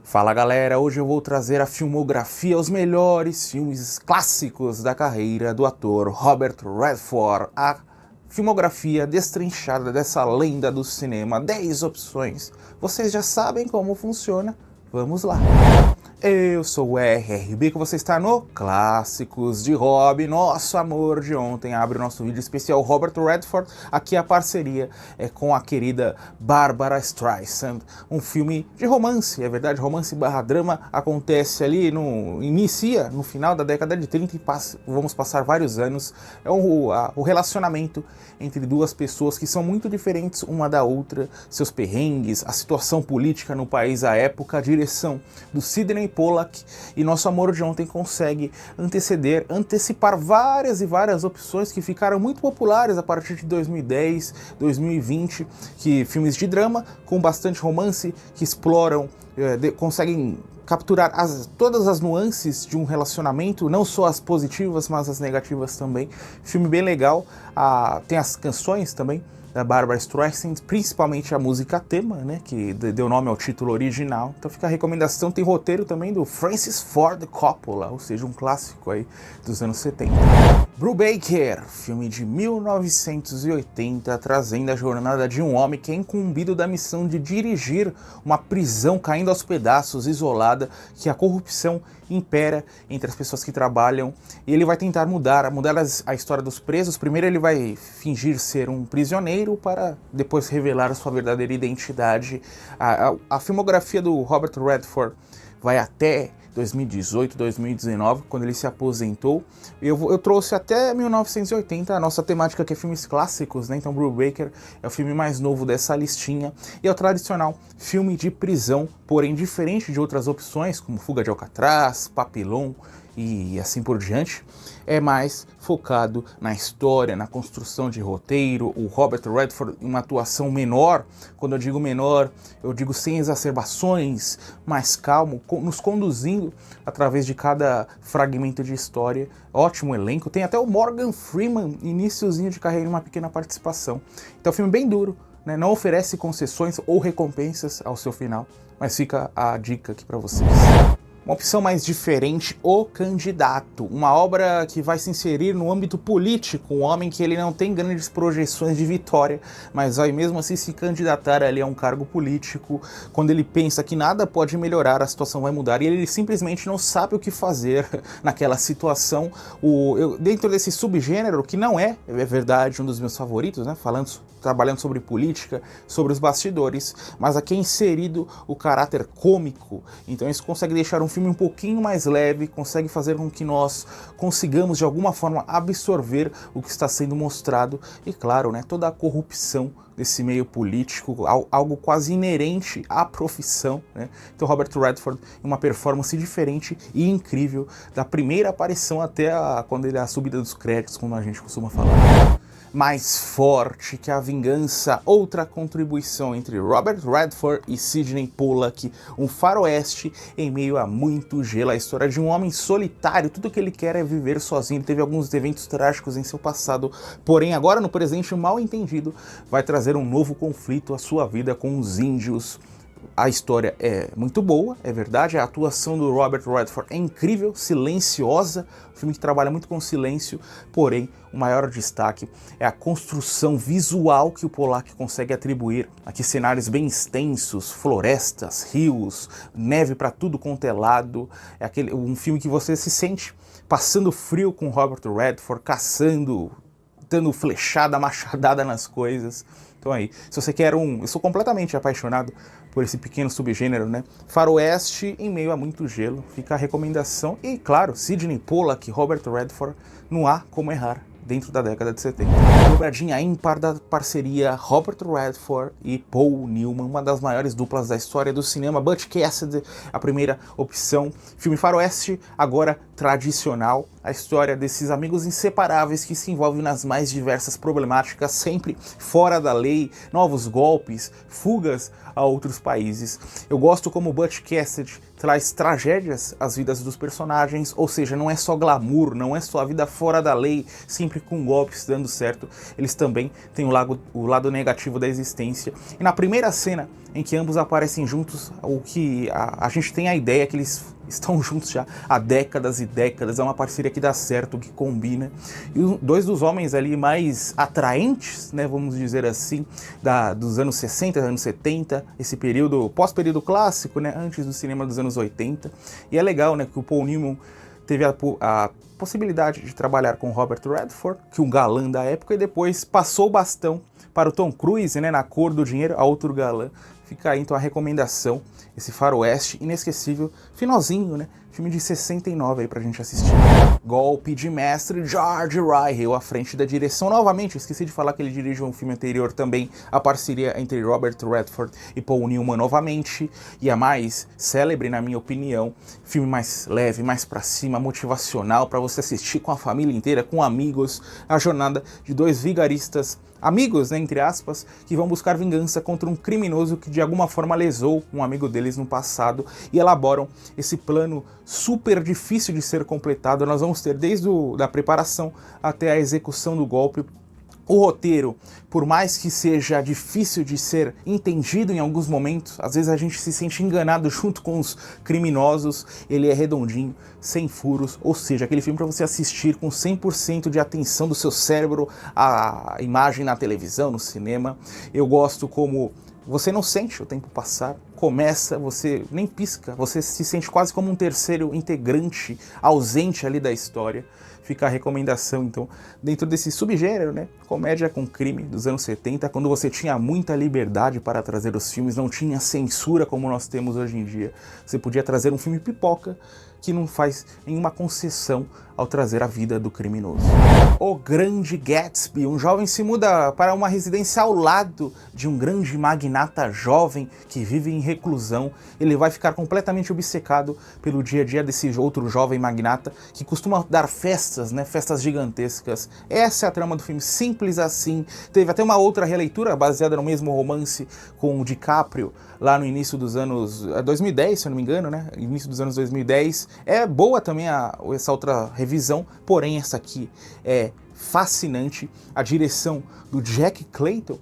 Fala galera, hoje eu vou trazer a filmografia, os melhores filmes clássicos da carreira do ator Robert Redford, a filmografia destrinchada dessa lenda do cinema, 10 opções. Vocês já sabem como funciona, vamos lá. Eu sou o RRB, que você está no Clássicos de Rob, nosso amor de ontem. Abre o nosso vídeo especial Robert Redford. Aqui a parceria é com a querida Barbra Streisand. Um filme de romance, é verdade, romance barra drama. Acontece ali, inicia no final da década de 30 e vamos passar vários anos. É o relacionamento entre duas pessoas que são muito diferentes uma da outra, seus perrengues, a situação política no país à época, a direção do Sydney Pollack, e nosso amor de ontem consegue antecipar várias e várias opções que ficaram muito populares a partir de 2010, 2020, que filmes de drama com bastante romance, que exploram, conseguem capturar todas as nuances de um relacionamento, não só as positivas, mas as negativas também. Filme bem legal, tem as canções também da Barbra Streisand, principalmente a música tema, né, que deu nome ao título original. Então fica a recomendação. Tem roteiro também do Francis Ford Coppola, ou seja, um clássico aí dos anos 70. Brubaker, filme de 1980, trazendo a jornada de um homem que é incumbido da missão de dirigir uma prisão caindo aos pedaços, isolada, que a corrupção impera entre as pessoas que trabalham, e ele vai tentar mudar a história dos presos. Primeiro ele vai fingir ser um prisioneiro para depois revelar a sua verdadeira identidade. A filmografia do Robert Redford vai até 2018, 2019, quando ele se aposentou. Eu trouxe até 1980, a nossa temática que é filmes clássicos, né? Então Brubaker é o filme mais novo dessa listinha, e é o tradicional filme de prisão, porém diferente de outras opções, como Fuga de Alcatraz, Papillon e assim por diante. É mais focado na história, na construção de roteiro. O Robert Redford em uma atuação menor, quando eu digo menor, eu digo sem exacerbações, mais calmo, nos conduzindo através de cada fragmento de história. Ótimo elenco, tem até o Morgan Freeman, iniciozinho de carreira, uma pequena participação. Então é um filme bem duro, né? Não oferece concessões ou recompensas ao seu final, mas fica a dica aqui para vocês. Uma opção mais diferente, O Candidato, uma obra que vai se inserir no âmbito político, um homem que ele não tem grandes projeções de vitória, mas vai mesmo assim se candidatar ali a um cargo político. Quando ele pensa que nada pode melhorar, a situação vai mudar, e ele simplesmente não sabe o que fazer naquela situação. Dentro desse subgênero, que não é verdade um dos meus favoritos, né, trabalhando sobre política, sobre os bastidores, mas aqui é inserido o caráter cômico, então isso consegue deixar um filme um pouquinho mais leve, consegue fazer com que nós consigamos de alguma forma absorver o que está sendo mostrado, e claro, né, toda a corrupção desse meio político, algo quase inerente à profissão, né? Então Robert Redford, uma performance diferente e incrível, da primeira aparição até a subida dos créditos, como a gente costuma falar. Mais forte que a vingança, outra contribuição entre Robert Redford e Sydney Pollack, um faroeste em meio a muito gelo, a história de um homem solitário, tudo que ele quer é viver sozinho. Ele teve alguns eventos trágicos em seu passado, porém agora no presente, mal entendido, vai trazer um novo conflito à sua vida com os índios. A história é muito boa, é verdade, a atuação do Robert Redford é incrível, silenciosa, um filme que trabalha muito com silêncio, porém o maior destaque é a construção visual que o Pollack consegue atribuir. Aqui cenários bem extensos, florestas, rios, neve para tudo quanto é lado. É um filme que você se sente passando frio com Robert Redford, caçando, dando flechada, machadada nas coisas. Então aí, se você quer eu sou completamente apaixonado por esse pequeno subgênero, né? Faroeste em meio a muito gelo, fica a recomendação. E claro, Sydney Pollack, Robert Redford, não há como errar dentro da década de 70. Dobradinha ímpar da parceria Robert Redford e Paul Newman, uma das maiores duplas da história do cinema. Butch Cassidy, a primeira opção. Filme faroeste, agora tradicional. A história desses amigos inseparáveis que se envolvem nas mais diversas problemáticas, sempre fora da lei, novos golpes, fugas a outros países. Eu gosto como Butch Cassidy traz tragédias às vidas dos personagens, ou seja, não é só glamour, não é só a vida fora da lei, sempre sempre com golpes dando certo, eles também têm o lado negativo da existência. E na primeira cena em que ambos aparecem juntos, o que a gente tem a ideia é que eles estão juntos já há décadas e décadas, é uma parceria que dá certo, que combina. E dois dos homens ali mais atraentes, né, vamos dizer assim, dos anos 60, anos 70, esse período, pós-período clássico, né, antes do cinema dos anos 80. E é legal, né, que o Paul Newman teve a possibilidade de trabalhar com Robert Redford, que é um galã da época, e depois passou o bastão para o Tom Cruise, né, na Cor do Dinheiro, a outro galã. Fica aí então a recomendação, esse faroeste inesquecível, finalzinho, né? Filme de 69 aí pra gente assistir. Golpe de Mestre, George Rahal à frente da direção. Novamente, eu esqueci de falar que ele dirigiu um filme anterior também, a parceria entre Robert Redford e Paul Newman novamente, e a mais célebre, na minha opinião, filme mais leve, mais pra cima, motivacional, pra você assistir com a família inteira, com amigos, a jornada de dois vigaristas, amigos, né, entre aspas, que vão buscar vingança contra um criminoso que de alguma forma lesou um amigo deles no passado e elaboram esse plano super difícil de ser completado. Nós vamos ter desde da preparação até a execução do golpe. O roteiro, por mais que seja difícil de ser entendido em alguns momentos, às vezes a gente se sente enganado junto com os criminosos, ele é redondinho, sem furos, ou seja, aquele filme para você assistir com 100% de atenção do seu cérebro, a imagem na televisão, no cinema. Eu gosto como você não sente o tempo passar, começa, você nem pisca, você se sente quase como um terceiro integrante ausente ali da história. Fica a recomendação, então, dentro desse subgênero, né? Comédia com crime dos anos 70, quando você tinha muita liberdade para trazer os filmes, não tinha censura como nós temos hoje em dia. Você podia trazer um filme pipoca que não faz nenhuma concessão ao trazer a vida do criminoso. O Grande Gatsby, um jovem se muda para uma residência ao lado de um grande magnata jovem que vive em reclusão. Ele vai ficar completamente obcecado pelo dia a dia desse outro jovem magnata que costuma dar festas, né, festas gigantescas. Essa é a trama do filme, simples assim. Teve até uma outra releitura baseada no mesmo romance com o DiCaprio, lá no início dos anos 2010, se eu não me engano, né? Início dos anos 2010. É boa também essa outra revisão, porém essa aqui é fascinante. A direção do Jack Clayton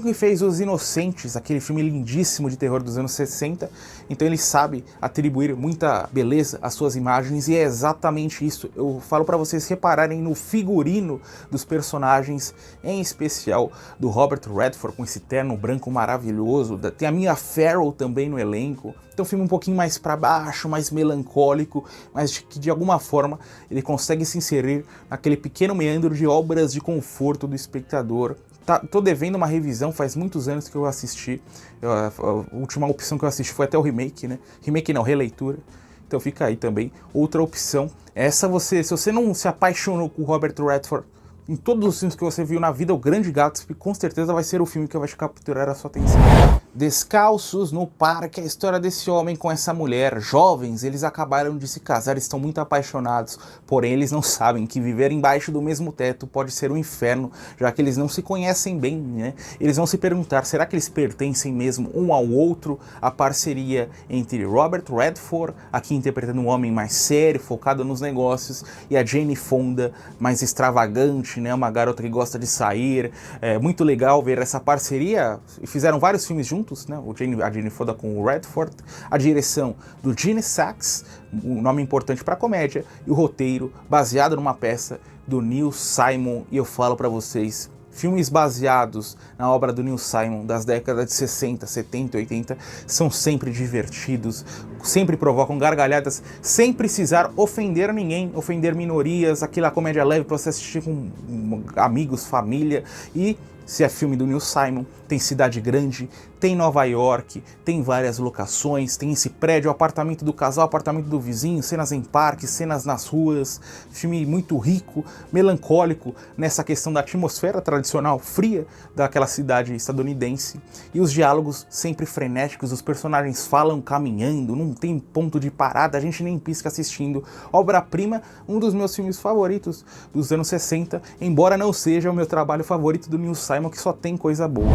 que fez Os Inocentes, aquele filme lindíssimo de terror dos anos 60, então ele sabe atribuir muita beleza às suas imagens, e é exatamente isso. Eu falo para vocês repararem no figurino dos personagens, em especial do Robert Redford, com esse terno branco maravilhoso, tem a Mia Farrow também no elenco. Então um filme um pouquinho mais para baixo, mais melancólico, mas que de alguma forma ele consegue se inserir naquele pequeno meandro de obras de conforto do espectador. Tô devendo uma revisão, faz muitos anos que eu assisti. A última opção que eu assisti foi até o remake, né? Remake não, releitura. Então fica aí também outra opção. Se você não se apaixonou com o Robert Redford em todos os filmes que você viu na vida, O Grande Gatsby com certeza vai ser o filme que vai capturar a sua atenção. Descalços no parque, a história desse homem com essa mulher. Jovens, eles acabaram de se casar, estão muito apaixonados, porém eles não sabem que viver embaixo do mesmo teto pode ser um inferno, já que eles não se conhecem bem, né? Eles vão se perguntar, será que eles pertencem mesmo um ao outro? A parceria entre Robert Redford, aqui interpretando um homem mais sério, focado nos negócios, e a Jane Fonda, mais extravagante, né? Uma garota que gosta de sair. É muito legal ver essa parceria. Fizeram vários filmes juntos, né? A Jane Fonda com o Redford, a direção do Gene Saks, um nome importante para comédia, e o roteiro baseado numa peça do Neil Simon. E eu falo para vocês, filmes baseados na obra do Neil Simon das décadas de 60, 70, 80 são sempre divertidos, sempre provocam gargalhadas, sem precisar ofender ninguém, ofender minorias, aquela comédia leve para você assistir com amigos, família. E se é filme do Neil Simon, tem cidade grande, tem Nova York, tem várias locações, tem esse prédio, o apartamento do casal, o apartamento do vizinho, cenas em parques, cenas nas ruas. Filme muito rico, melancólico nessa questão da atmosfera tradicional fria daquela cidade estadunidense. E os diálogos sempre frenéticos, os personagens falam caminhando, não tem ponto de parada, a gente nem pisca assistindo. Obra-prima, um dos meus filmes favoritos dos anos 60, embora não seja o meu trabalho favorito do Neil Simon, que só tem coisa boa.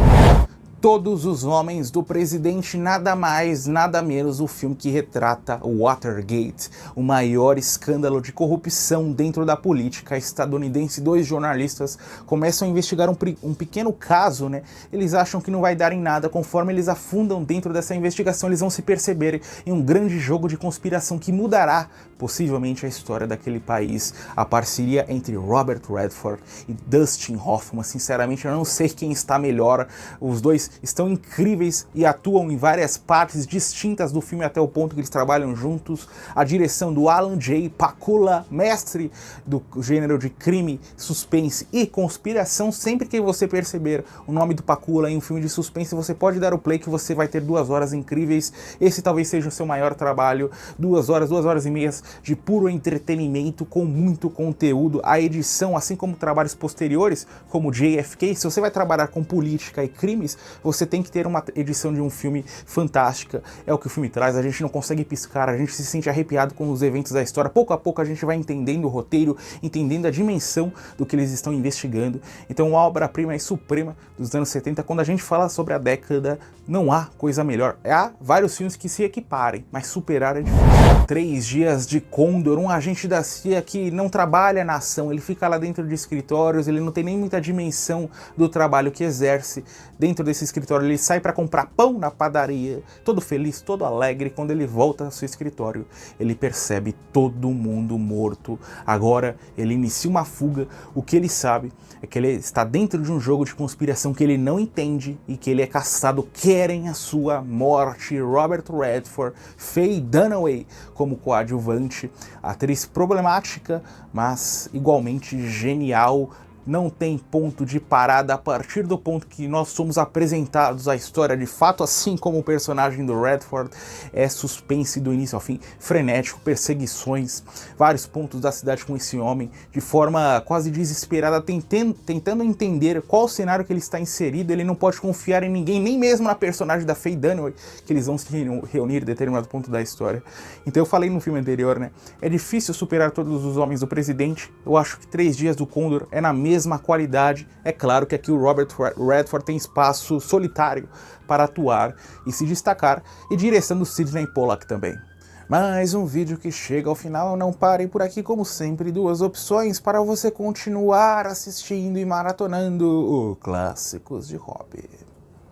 Todos os Homens do Presidente, nada mais, nada menos, o filme que retrata o Watergate, o maior escândalo de corrupção dentro da política estadunidense. Dois jornalistas começam a investigar um pequeno caso, né? Eles acham que não vai dar em nada. Conforme eles afundam dentro dessa investigação, eles vão se perceber em um grande jogo de conspiração que mudará possivelmente a história daquele país. A parceria entre Robert Redford e Dustin Hoffman, sinceramente eu não sei quem está melhor. Os dois estão incríveis e atuam em várias partes distintas do filme até o ponto que eles trabalham juntos. A direção do Alan J. Pakula, mestre do gênero de crime, suspense e conspiração. Sempre que você perceber o nome do Pakula em um filme de suspense, você pode dar o play que você vai ter 2 horas incríveis. Esse talvez seja o seu maior trabalho. 2 horas e meias de puro entretenimento com muito conteúdo. A edição, assim como trabalhos posteriores, como JFK, se você vai trabalhar com política e crimes, você tem que ter uma edição de um filme fantástica. É o que o filme traz, a gente não consegue piscar, a gente se sente arrepiado com os eventos da história. Pouco a pouco a gente vai entendendo o roteiro, entendendo a dimensão do que eles estão investigando. Então, uma obra-prima suprema dos anos 70. Quando a gente fala sobre a década, não há coisa melhor. Há vários filmes que se equiparem, mas superar é difícil. 3 Dias de Condor, um agente da CIA que não trabalha na ação, ele fica lá dentro de escritórios, ele não tem nem muita dimensão do trabalho que exerce dentro desse escritório. Ele sai para comprar pão na padaria, todo feliz, todo alegre. Quando ele volta ao seu escritório, ele percebe todo mundo morto. Agora ele inicia uma fuga. O que ele sabe é que ele está dentro de um jogo de conspiração que ele não entende e que ele é caçado. Querem a sua morte. Robert Redford, Faye Dunaway como coadjuvante, atriz problemática, mas igualmente genial. Não tem ponto de parada a partir do ponto que nós somos apresentados à história de fato, assim como o personagem do Redford. É suspense do início ao fim, frenético, perseguições, vários pontos da cidade com esse homem, de forma quase desesperada, tentando entender qual o cenário que ele está inserido. Ele não pode confiar em ninguém, nem mesmo na personagem da Faye Dunaway, que eles vão se reunir em determinado ponto da história. Então eu falei no filme anterior, né? É difícil superar Todos os Homens do Presidente. Eu acho que 3 Dias do Condor é na mesma qualidade. É claro que aqui o Robert Redford tem espaço solitário para atuar e se destacar, e direção do Sidney Pollack também. Mais um vídeo que chega ao final. Não parem por aqui, como sempre, 2 opções para você continuar assistindo e maratonando o Clássicos de Hobby.